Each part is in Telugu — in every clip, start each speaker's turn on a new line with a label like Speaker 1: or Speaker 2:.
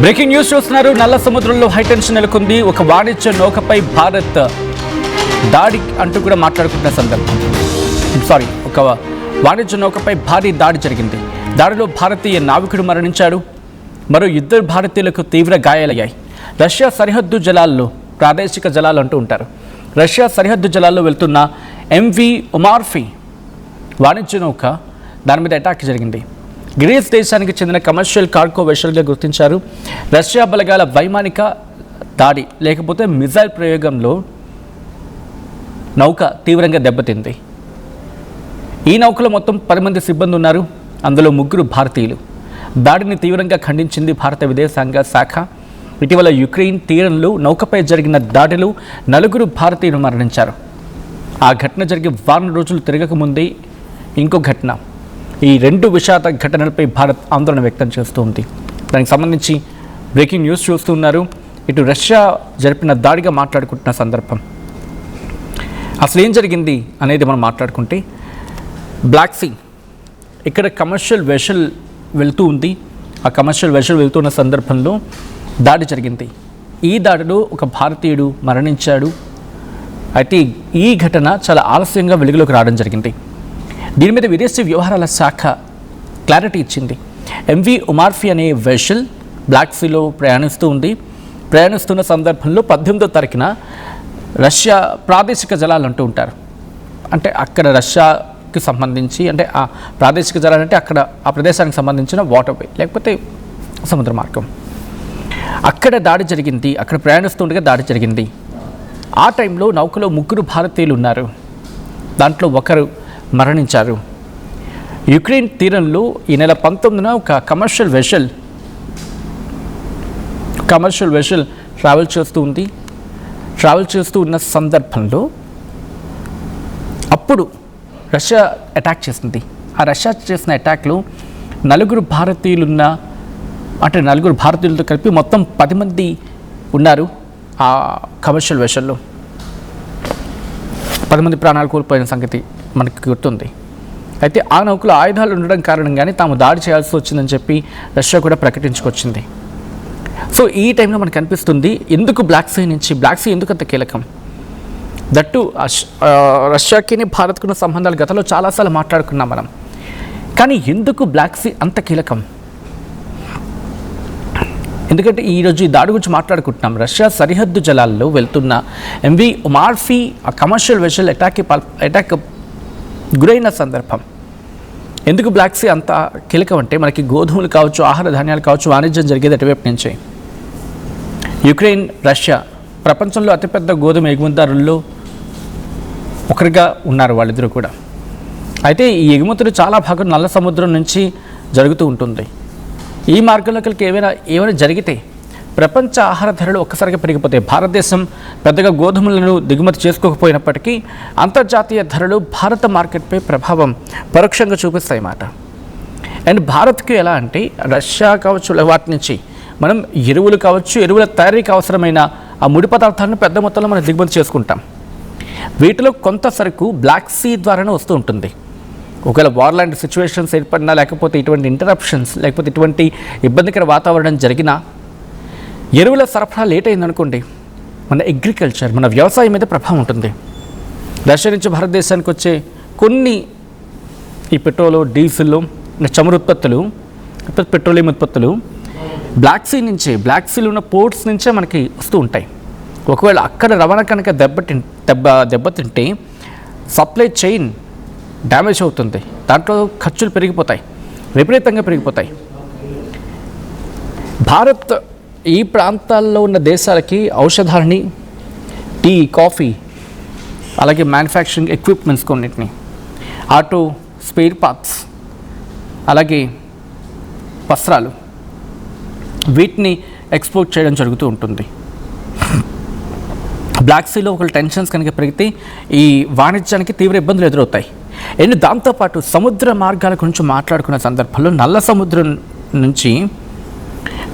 Speaker 1: బ్రేకింగ్ న్యూస్ చూస్తున్నారు. నల్ల సముద్రంలో హైటెన్షన్ నెలకొంది. ఒక వాణిజ్య నౌకపై భారత్ దాడి అంటూ కూడా మాట్లాడుకుంటున్న సందర్భం. ఒక వాణిజ్య నౌకపై భారీ దాడి జరిగింది. దాడిలో భారతీయ నావికుడు మరణించాడు. మరో ఇద్దరు భారతీయులకు తీవ్ర గాయాలయ్యాయి. రష్యా సరిహద్దు జలాల్లో, ప్రాదేశిక జలాలు అంటూ ఉంటారు, రష్యా సరిహద్దు జలాల్లో వెళ్తున్న ఎంవి ఉమార్ఫీ వాణిజ్య నౌక, దాని మీద అటాక్ జరిగింది. గ్రీస్ దేశానికి చెందిన కమర్షియల్ కార్గో వెషల్గా గుర్తించారు. రష్యా బలగాల వైమానిక దాడి లేకపోతే మిజైల్ ప్రయోగంలో నౌక తీవ్రంగా దెబ్బతింది. ఈ నౌకలో మొత్తం 10 మంది సిబ్బంది ఉన్నారు. అందులో 3 భారతీయులు. దాడిని తీవ్రంగా ఖండించింది భారత విదేశాంగ శాఖ. ఇటీవల యుక్రెయిన్ తీరంలో నౌకపై జరిగిన దాడిలో 4 భారతీయులు మరణించారు. ఆ ఘటన జరిగి వారం రోజులు తిరగకముందే ఇంకో ఘటన. ఈ 2 విషాద ఘటనలపై భారత్ ఆందోళన వ్యక్తం చేస్తూ ఉంది. దానికి సంబంధించి బ్రేకింగ్ న్యూస్ చూస్తున్నారు. ఇటు రష్యా జరిపిన దాడిగా మాట్లాడుకుంటున్న సందర్భం. అసలు ఏం జరిగింది అనేది మనం మాట్లాడుకుంటే, బ్లాక్ సీ ఇక్కడ కమర్షియల్ వెషల్ వెళ్తూ ఉంది. ఆ కమర్షియల్ వెషల్ వెళ్తున్న సందర్భంలో దాడి జరిగింది. ఈ దాడిలో ఒక భారతీయుడు మరణించాడు. అయితే ఈ ఘటన చాలా ఆలస్యంగా వెలుగులోకి రావడం జరిగింది. దీని మీద విదేశీ వ్యవహారాల శాఖ క్లారిటీ ఇచ్చింది. ఎంవి ఉమార్ఫీ అనే వెషల్ బ్లాక్ సీలో ప్రయాణిస్తున్న సందర్భంలో 18వ తారీఖున రష్యా ప్రాదేశిక జలాలు అంటూ ఉంటారు. అంటే అక్కడ రష్యాకి సంబంధించి, అంటే ఆ ప్రాదేశిక జలాలు అంటే అక్కడ ఆ ప్రదేశానికి సంబంధించిన వాటర్వే లేకపోతే సముద్ర మార్గం, అక్కడ దాడి జరిగింది. అక్కడ ప్రయాణిస్తుండగా దాడి జరిగింది. ఆ టైంలో నౌకలో 3 భారతీయులు ఉన్నారు. దాంట్లో ఒకరు మరణించారు. యుక్రెయిన్ తీరంలో ఈ నెల 19న ఒక కమర్షియల్ వెషల్ ట్రావెల్ చేస్తూ ఉన్న సందర్భంలో అప్పుడు రష్యా అటాక్ చేసింది. ఆ రష్యా చేసిన అటాక్లో 4 భారతీయులతో కలిపి మొత్తం 10 మంది ఉన్నారు. ఆ కమర్షియల్ వెషల్లో 10 మంది ప్రాణాలు కోల్పోయిన సంగతి మనకు గుర్తుంది. అయితే ఆ నౌకలో ఆయుధాలు ఉండడం కారణంగానే తాము దాడి చేయాల్సి వచ్చిందని చెప్పి రష్యా కూడా ప్రకటించుకొచ్చింది. సో ఈ టైంలో మనకు అనిపిస్తుంది, ఎందుకు బ్లాక్ సీ ఎందుకు అంత కీలకం? దట్టు రష్యాకి భారత్కున్న సంబంధాలు గతంలో చాలాసార్లు మాట్లాడుకున్నాం మనం. కానీ ఎందుకు బ్లాక్ సీ అంత కీలకం? ఎందుకంటే ఈరోజు ఈ దాడి గురించి మాట్లాడుకుంటున్నాం. రష్యా సరిహద్దు జలాల్లో వెళ్తున్న ఎంవి ఉమార్ఫీ ఆ కమర్షియల్ వెషల్ అటాక్ గురైన సందర్భం. ఎందుకు బ్లాక్ సీ అంత కీలకం అంటే, మనకి గోధుమలు కావచ్చు, ఆహార ధాన్యాలు కావచ్చు, వాణిజ్యం జరిగేది అటువైపు నుంచే. యుక్రెయిన్, రష్యా ప్రపంచంలో అతిపెద్ద గోధుమ ఎగుమతిదారుల్లో ఒకరిగా ఉన్నారు వాళ్ళిద్దరూ కూడా. అయితే ఈ ఎగుమతులు చాలా భాగం నల్ల సముద్రం నుంచి జరుగుతూ ఉంటుంది. ఈ మార్గంలోకి ఏమైనా జరిగితే ప్రపంచ ఆహార ధరలు ఒక్కసారిగా పెరిగిపోతాయి. భారతదేశం పెద్దగా గోధుమలను దిగుమతి చేసుకోకపోయినప్పటికీ అంతర్జాతీయ ధరలు భారత మార్కెట్పై ప్రభావం పరోక్షంగా చూపిస్తాయి అన్నమాట. అండ్ భారత్కి ఎలా అంటే, రష్యా కావచ్చు, వాటి నుంచి మనం ఎరువులు కావచ్చు, ఎరువుల తయారీకి అవసరమైన ఆ ముడి పదార్థాలను పెద్ద మొత్తంలో మనం దిగుమతి చేసుకుంటాం. వీటిలో కొంత సరుకు బ్లాక్ సీ ద్వారానే వస్తూ ఉంటుంది. ఒకవేళ వార్ లాంటి సిచ్యువేషన్స్ ఏర్పడినా, లేకపోతే ఇటువంటి ఇంటరప్షన్స్, లేకపోతే ఇటువంటి ఇబ్బందికర వాతావరణం జరిగినా, ఎరువుల సరఫరా లేట్ అయిందనుకోండి, మన అగ్రికల్చర్, మన వ్యవసాయం మీద ప్రభావం ఉంటుంది. రష్యా నుంచి భారతదేశానికి వచ్చే కొన్ని ఈ పెట్రోలు, డీజిల్, చమురు ఉత్పత్తులు, పెట్రోలియం ఉత్పత్తులు బ్లాక్ సీలో ఉన్న పోర్ట్స్ నుంచే మనకి వస్తూ ఉంటాయి. ఒకవేళ అక్కడ రవాణా కనుక దెబ్బతింటే సప్లై చైన్ డ్యామేజ్ అవుతుంది. దాంట్లో ఖర్చులు విపరీతంగా పెరిగిపోతాయి. భారత్ ఈ ప్రాంతాల్లో ఉన్న దేశాలకి ఔషధాలని, టీ, కాఫీ, అలాగే మ్యానుఫ్యాక్చరింగ్ ఎక్విప్మెంట్స్ కొన్నిటిని, ఆటో స్పేర్ పార్ట్స్, అలాగే వస్త్రాలు, వీటిని ఎక్స్పోర్ట్ చేయడం జరుగుతూ ఉంటుంది. బ్లాక్ సీలో ఒకవేళ టెన్షన్స్ కనుక పెరిగితే ఈ వాణిజ్యానికి తీవ్ర ఇబ్బందులు ఎదురవుతాయి. అండ్ దాంతోపాటు సముద్ర మార్గాల గురించి మాట్లాడుకున్న సందర్భంలో నల్ల సముద్రం నుంచి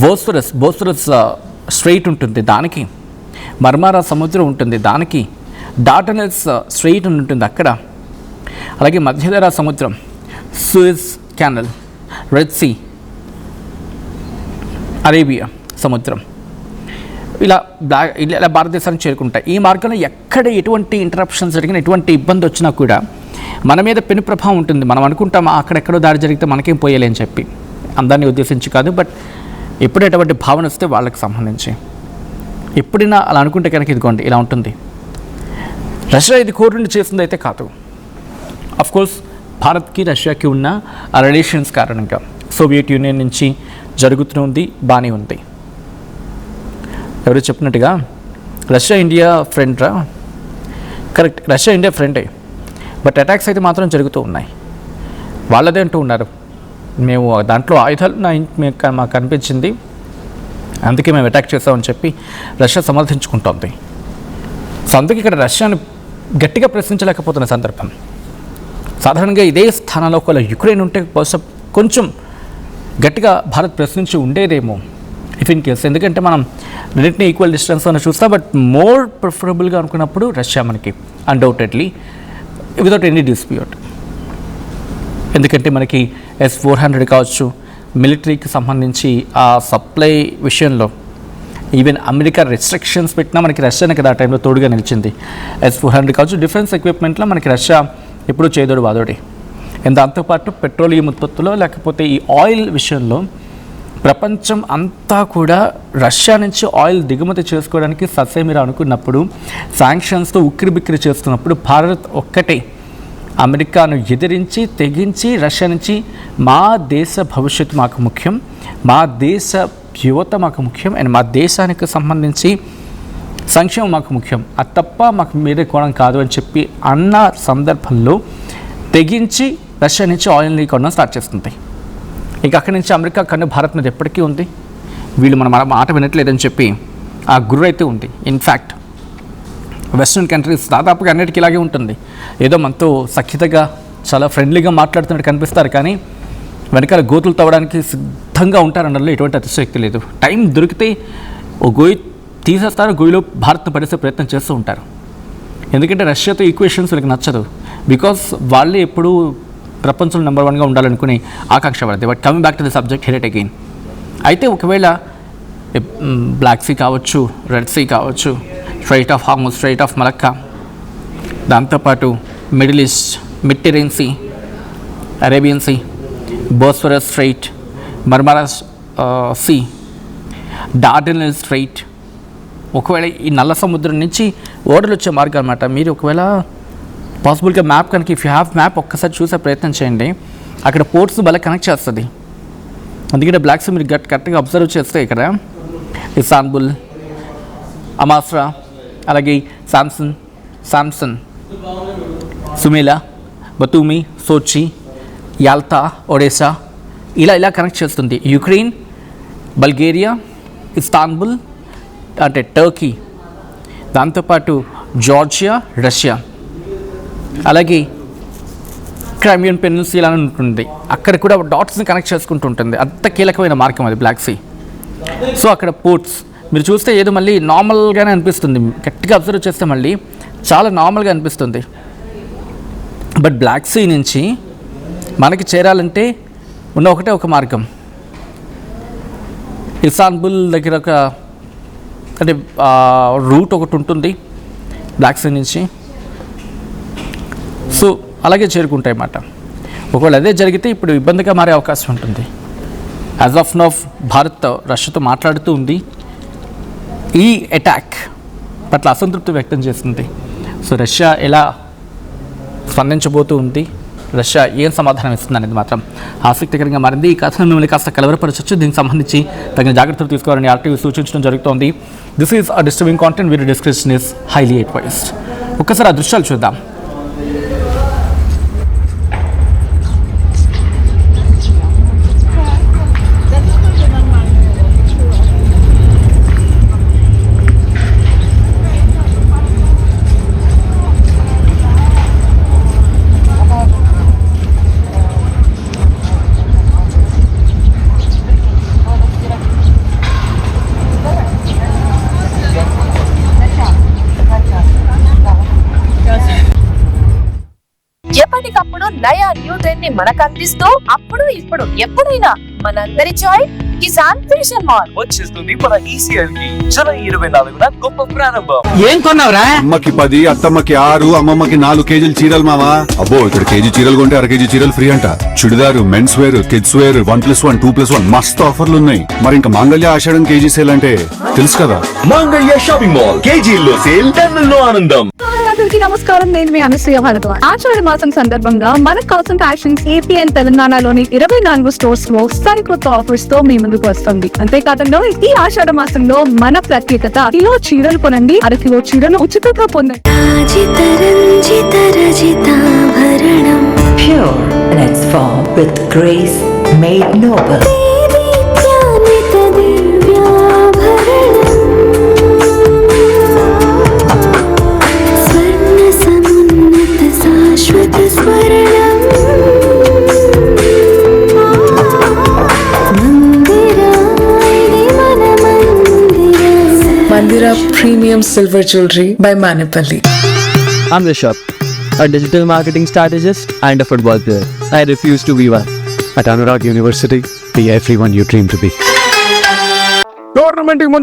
Speaker 1: బోస్ఫరస్ స్ట్రెయిట్ ఉంటుంది, దానికి మర్మారా సముద్రం ఉంటుంది, దానికి డార్డనెల్స్ స్ట్రెయిట్ ఉంటుంది అక్కడ, అలాగే మధ్యధరా సముద్రం, Suez canal, red sea, Arabia, సముద్రం. ఇలా భారతదేశానికి చేరుకుంటాయి. ఈ మార్గంలో ఎక్కడ ఎటువంటి ఇంటరప్షన్స్ జరిగినా, ఎటువంటి ఇబ్బంది వచ్చినా కూడా మన మీద పెను ప్రభావం ఉంటుంది. మనం అనుకుంటాం అక్కడెక్కడో దాడి జరిగితే మనకేం పోయాలి అని చెప్పి, అందరినీ ఉద్దేశించి కాదు, బట్ ఎప్పుడు ఎటువంటి భావన వస్తే వాళ్ళకి సంబంధించి ఎప్పుడైనా అలా అనుకుంటే కనుక ఇదిగోండి ఇలా ఉంటుంది. రష్యా ఇది కోరుండి చేసింది అయితే కాదు. అఫ్కోర్స్ భారత్కి రష్యాకి ఉన్న ఆ రిలేషన్స్ కారణంగా సోవియట్ యూనియన్ నుంచి జరుగుతుంది, బాగానే ఉంది. ఎవరు చెప్పినట్టుగా రష్యా ఇండియా ఫ్రెండ్రా, కరెక్ట్, రష్యా ఇండియా ఫ్రెండే, బట్ అటాక్స్ అయితే మాత్రం జరుగుతూ ఉన్నాయి. వాళ్ళదే అంటూ ఉన్నారు, మేము దాంట్లో ఆయుధాలు మాకు కనిపించింది, అందుకే మేము అటాక్ చేస్తామని చెప్పి రష్యా సమర్థించుకుంటోంది. సో అందుకే ఇక్కడ రష్యాను గట్టిగా ప్రశ్నించలేకపోతున్న సందర్భం. సాధారణంగా ఇదే స్థానంలో ఒకవేళ యుక్రెయిన్ ఉంటే బహుశా కొంచెం గట్టిగా భారత్ ప్రశ్నించి ఉండేదేమో ఇఫ్ ఇన్ కేస్, ఎందుకంటే మనం రెండింటిని ఈక్వల్ డిస్టెన్స్ అని చూస్తాం, బట్ మోర్ ప్రిఫరబుల్గా అనుకున్నప్పుడు రష్యా మనకి అన్డౌటెడ్లీ వితౌట్ ఎనీ డిస్ప్యూట్. ఎందుకంటే మనకి S-400 కావచ్చు, మిలిటరీకి సంబంధించి ఆ సప్లై విషయంలో ఈవెన్ అమెరికా రెస్ట్రిక్షన్స్ పెట్టినా మనకి రష్యానే కదా ఆ టైంలో తోడుగా నిలిచింది. S-400 కావచ్చు, డిఫెన్స్ ఎక్విప్మెంట్లో మనకి రష్యా ఎప్పుడూ చేదోడు వాదోడి. దాంతోపాటు పెట్రోలియం ఉత్పత్తులో లేకపోతే ఈ ఆయిల్ విషయంలో ప్రపంచం అంతా కూడా రష్యా నుంచి ఆయిల్ దిగుమతి చేసుకోవడానికి ససేమిరా అనుకున్నప్పుడు, శాంక్షన్స్తో ఉక్కిరిబిక్కిరి చేస్తున్నప్పుడు భారత్ ఒక్కటే అమెరికాను ఎదిరించి తెగించి రష్యా నుంచి మా దేశ భవిష్యత్తు మాకు ముఖ్యం, మా దేశ యువత మాకు ముఖ్యం, అండ్ మా దేశానికి సంబంధించి సంక్షేమం మాకు ముఖ్యం, అది తప్ప మాకు మీరే కొనడం కాదు అని చెప్పి అన్న సందర్భంలో తెగించి రష్యా నుంచి ఆయిల్ని కొనడం స్టార్ట్ చేస్తుంది. ఇంకా అక్కడి నుంచి అమెరికా కన్ను భారత్ మీద ఎప్పటికీ ఉంది. వీళ్ళు మన మాట వినట్లేదని చెప్పి ఆ గుర్రు అయితే ఉంది. ఇన్ఫ్యాక్ట్ వెస్ట్రన్ కంట్రీస్ దాదాపుగా అన్నిటికీ ఇలాగే ఉంటుంది. ఏదో మనతో సఖ్యతగా చాలా ఫ్రెండ్లీగా మాట్లాడుతున్నట్టు కనిపిస్తారు, కానీ వెనకాల గోతులు తవ్వడానికి సిద్ధంగా ఉంటారన్నలో ఎటువంటి అతిశయోక్తి లేదు. టైం దొరికితే ఓ గొయ్యి తీసేస్తారు, గొయ్యిలో భారత్ను పడేసే ప్రయత్నం చేస్తూ ఉంటారు. ఎందుకంటే రష్యాతో ఈక్వేషన్స్ వీళ్ళకి నచ్చదు, బికాస్ వాళ్ళే ఎప్పుడూ ప్రపంచంలో నెంబర్ 1గా ఉండాలనుకునే ఆకాంక్ష పడుతుంది. But coming back to the subject here it again. అయితే ఒకవేళ బ్లాక్ సీ కావచ్చు, రెడ్ సీ కావచ్చు, Strait of Hormuz, Strait of Malacca, దాంతోపాటు Middle East, Mediterranean Sea, Arabian Sea, Bosphorus Strait, Marmara Sea, Dardanelles Strait, ఒకవేళ ఈ నల్ల సముద్రం నుంచి ఓడలు వచ్చే మార్గం అనమాట. మీరు ఒకవేళ పాసిబుల్గా మ్యాప్ కనుక ఇఫ్ యూ హ్యావ్ మ్యాప్ ఒక్కసారి చూసే ప్రయత్నం చేయండి, అక్కడ పోర్ట్స్ బాగా కనెక్ట్ చేస్తుంది. అందుకని బ్లాక్ సీ మీరు కరెక్ట్గా అబ్జర్వ్ చేస్తే ఇక్కడ ఇస్తాన్బుల్, అమాస్రా, అలాగే శాంసన్, సుమేలా, బతూమి, సోచి, యాల్తా, ఒడేసా, ఇలా కనెక్ట్ చేస్తుంది. యుక్రెయిన్, బల్గేరియా, ఇస్తాన్బుల్ అంటే టర్కీ, దాంతోపాటు జార్జియా, రష్యా, అలాగే క్రైమియన్ పెనిన్సులా అని ఉంటుంది, అక్కడ కూడా డాట్స్ని కనెక్ట్ చేసుకుంటూ ఉంటుంది. అంత కీలకమైన మార్గం అది బ్లాక్ సీ. సో అక్కడ పోర్ట్స్ మీరు చూస్తే ఏదో మళ్ళీ నార్మల్గానే అనిపిస్తుంది, గట్టిగా అబ్జర్వ్ చేస్తే మళ్ళీ చాలా నార్మల్గా అనిపిస్తుంది. బట్ బ్లాక్ సీ నుంచి మనకి చేరాలంటే ఉన్న ఒకటే ఒక మార్గం. ఇస్తాన్బుల్ దగ్గర ఒక అంటే రూట్ ఒకటి ఉంటుంది బ్లాక్ సీ నుంచి, సో అలాగే చేరుకుంటాయి అన్నమాట. ఒకవేళ అదే జరిగితే ఇప్పుడు ఇబ్బందిగా మారే అవకాశం ఉంటుంది. యాజ్ ఆఫ్ నౌ భారత్ రష్యాతో మాట్లాడుతూ ఉంది, ఈ అటాక్ పట్ల అసంతృప్తి వ్యక్తం చేస్తుంది. సో రష్యా ఎలా స్పందించబోతూ ఉంది, రష్యా ఏం సమాధానం ఇస్తుంది అనేది మాత్రం ఆసక్తికరంగా మారింది. ఈ కథను మిమ్మల్ని కాస్త కలవరపరచవచ్చు, దీనికి సంబంధించి తగిన జాగ్రత్తలు తీసుకోవాలని ఆర్టీవీ సూచించడం జరుగుతోంది. This is a disturbing content, వీరి డిస్క్రిప్షన్ ఇస్ హైలీ అడ్వైస్డ్. ఒక్కసారి ఆ దృశ్యాలు చూద్దాం.
Speaker 2: ఎప్పటికప్పుడు నయా న్యూ ట్రెండ్ ని మనకు అందిస్తూ అప్పుడు ఇప్పుడు ఎప్పుడైనా మనందరి చాయ్ కిసాన్ ఫ్యూషన్ మాల్
Speaker 3: వచ్చేస్తుంది మన ECL కి జూలై 24న గొప్ప ప్రారంభం.
Speaker 1: ఏం కొన్నావురా?
Speaker 4: అమ్మకి 10, అత్తమ్మకి 6, అమ్మమ్మకి 4 కేజీలు చీరలు మావా. అబ్బో ఇక్కడ కేజీ చీరలు కొంటే అర కేజీ చీరలు ఫ్రీ అంట. Churidar, men's wear, kids wear 1+1, 2+1 మస్తు ఆఫర్లు ఉన్నాయి. మరి ఇంకా మాంగళ్య ఆషాఢం కేజీ సేల్ అంటే తెలుసు కదా.
Speaker 5: మాంగళ్య షాపింగ్ మాల్ కేజీల్లో సేల్, టన్నుల్లో ఆనందం.
Speaker 6: అందరికీ నమస్కారం. నేను మీ అనసూయ భరద్వాజ్. ఆషాఢ మాసం సందర్భంగా మన కాసన్ ఫ్యాషన్స్ ఏపీ అండ్ తెలంగాణలోని 24 స్టోర్స్ లో సరికొత్త ఆఫర్స్ తో మీ ముందుకు వస్తుంది. అంతేకాదంలో ఈ ఆషాఢ మాసంలో మన ప్రత్యేకత కిలో చీరలు కొనండి, అర కిలో చీరలు ఉచితంగా పొందండి.
Speaker 7: Pure in its form with grace made noble.
Speaker 8: Mandira Premium Silver Jewelry by Manipali.
Speaker 9: I'm Rishabh, a digital marketing strategist and a football player. I refuse to be one. At Anurag University, be everyone you dream to be.
Speaker 10: Tournament కి ముందు